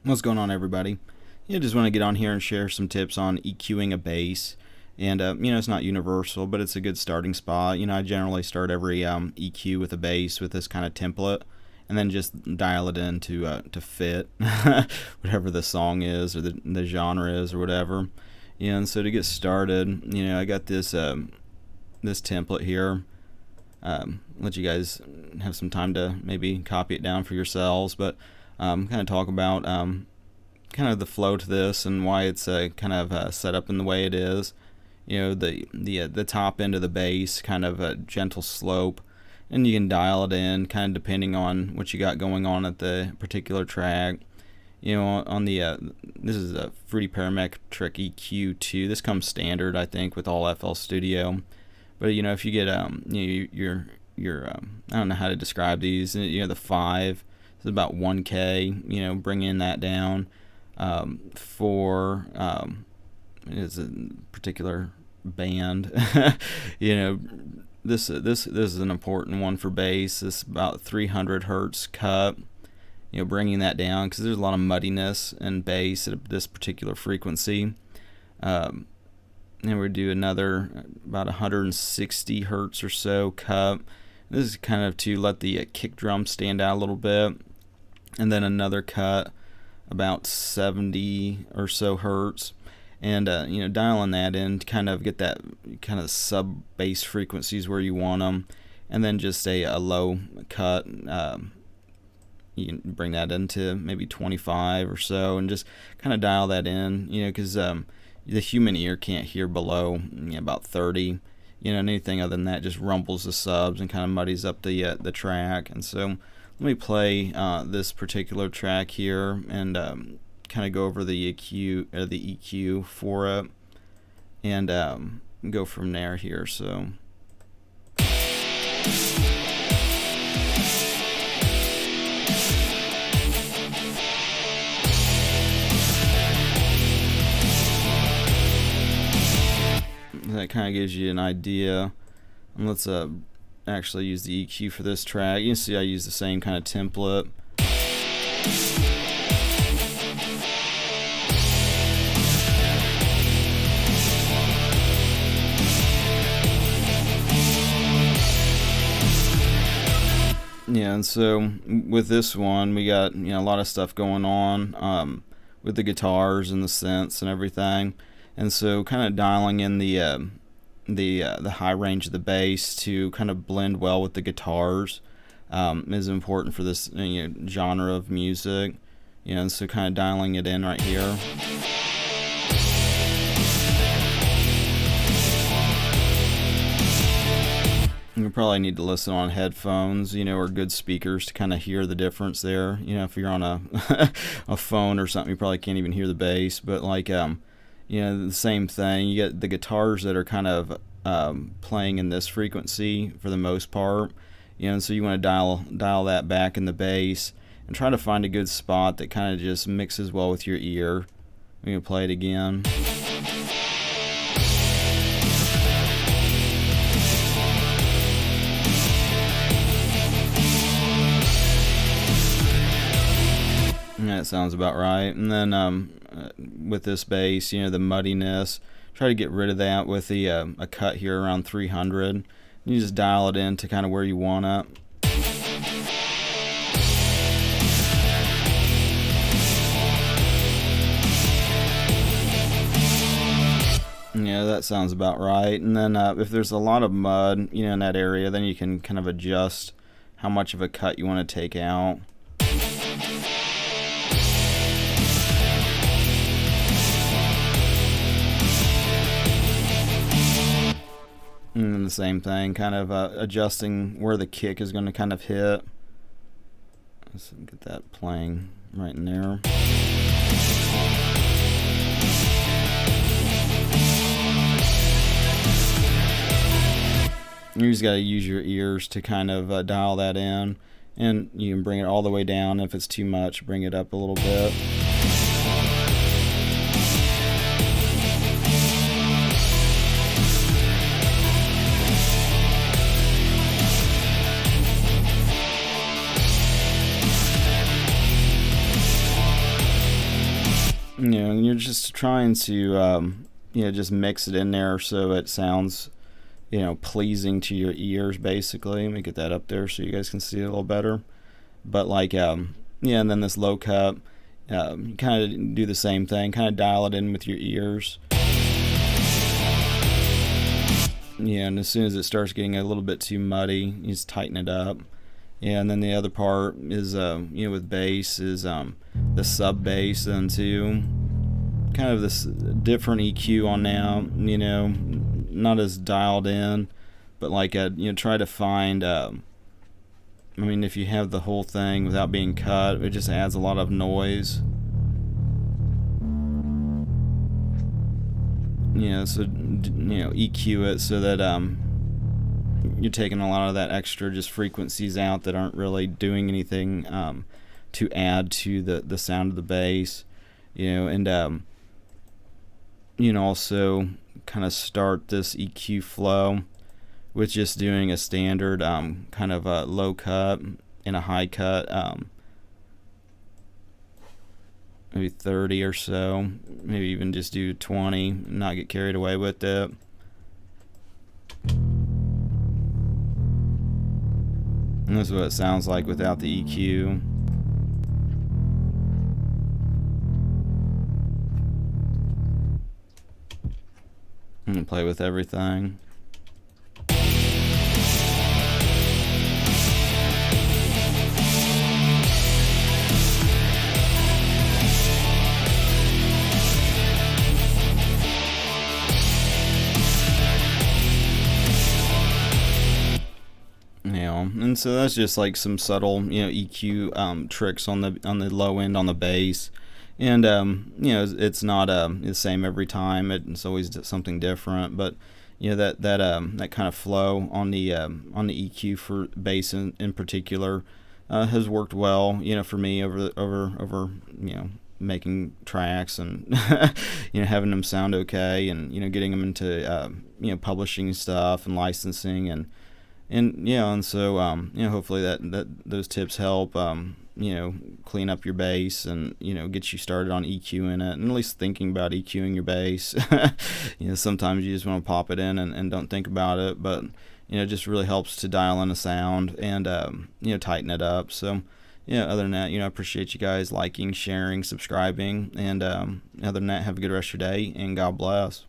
What's going on, everybody? Just want to get on here and share some tips on EQing a bass. And, it's not universal, but it's a good starting spot. I generally start every EQ with a bass with this kind of template, and then just dial it in to fit whatever the song is or the genre is or whatever. And so to get started, I got this this template here. Let you guys have some time to maybe copy it down for yourselves, but kind of talk about kind of the flow to this and why it's kind of set up in the way it is. The top end of the bass, kind of a gentle slope, and you can dial it in kind of depending on what you got going on at the particular track. On the this is a Fruity Parametric EQ2. This comes standard, I think, with all FL Studio. But if you get your I don't know how to describe these. The 5 is about 1K. Bringing that down. 4 is a particular band. This is an important one for bass. This is about 300 hertz cut. Bringing that down because there's a lot of muddiness in bass at this particular frequency. And we do another about 160 hertz or so cut. This is kind of to let the kick drum stand out a little bit, and then another cut about 70 or so hertz, and dialing that in to kind of get that kind of sub bass frequencies where you want them, and then just a low cut. You can bring that into maybe 25 or so, and just kind of dial that in, because the human ear can't hear below about 30. Anything other than that just rumbles the subs and kind of muddies up the track. And so let me play this particular track here and kind of go over the EQ for it, and go from there here. So. That kind of gives you an idea. And let's actually use the EQ for this track. You can see I use the same kind of template. And so with this one, we got a lot of stuff going on with the guitars and the synths and everything. And so kind of dialing in the high range of the bass to kind of blend well with the guitars is important for this genre of music. And so kind of dialing it in right here. You probably need to listen on headphones, or good speakers to kind of hear the difference there. If you're on a a phone or something, you probably can't even hear the bass. But the same thing. You get the guitars that are kind of playing in this frequency for the most part, and so you want to dial that back in the bass and try to find a good spot that kind of just mixes well with your ear. We can play it again. That sounds about right. And then with this bass, the muddiness, try to get rid of that with a cut here around 300. You just dial it in to kind of where you want it. That sounds about right. And then if there's a lot of mud, in that area, then you can kind of adjust how much of a cut you want to take out. And then the same thing, kind of adjusting where the kick is going to kind of hit. Let's get that playing right in there. You just got to use your ears to kind of dial that in, and you can bring it all the way down. If it's too much, bring it up a little bit. trying to just mix it in there so it sounds pleasing to your ears. Basically, let me get that up there so you guys can see it a little better. But like and then this low cut, you kind of do the same thing, kind of dial it in with your ears. And as soon as it starts getting a little bit too muddy, you just tighten it up. And then the other part is with bass is the sub bass, then too, kind of this different EQ on now, not as dialed in, but like try to find if you have the whole thing without being cut, it just adds a lot of noise. So EQ it so that you're taking a lot of that extra just frequencies out that aren't really doing anything to add to the sound of the bass, and also kind of start this EQ flow with just doing a standard kind of a low cut and a high cut, maybe 30 or so, maybe even just do 20, not get carried away with it. And this is what it sounds like without the EQ. I'm gonna play with everything. And so that's just like some subtle EQ tricks on the low end on the bass, and it's not the same every time. It's always something different, but that kind of flow on the EQ for bass in particular has worked well for me over making tracks and having them sound okay, and getting them into publishing stuff and licensing, and so hopefully that those tips help clean up your bass and get you started on EQing it, and at least thinking about EQing your bass. Sometimes you just want to pop it in and don't think about it, but it just really helps to dial in a sound and tighten it up. So other than that, I appreciate you guys liking, sharing, subscribing, and other than that, have a good rest of your day, and God bless.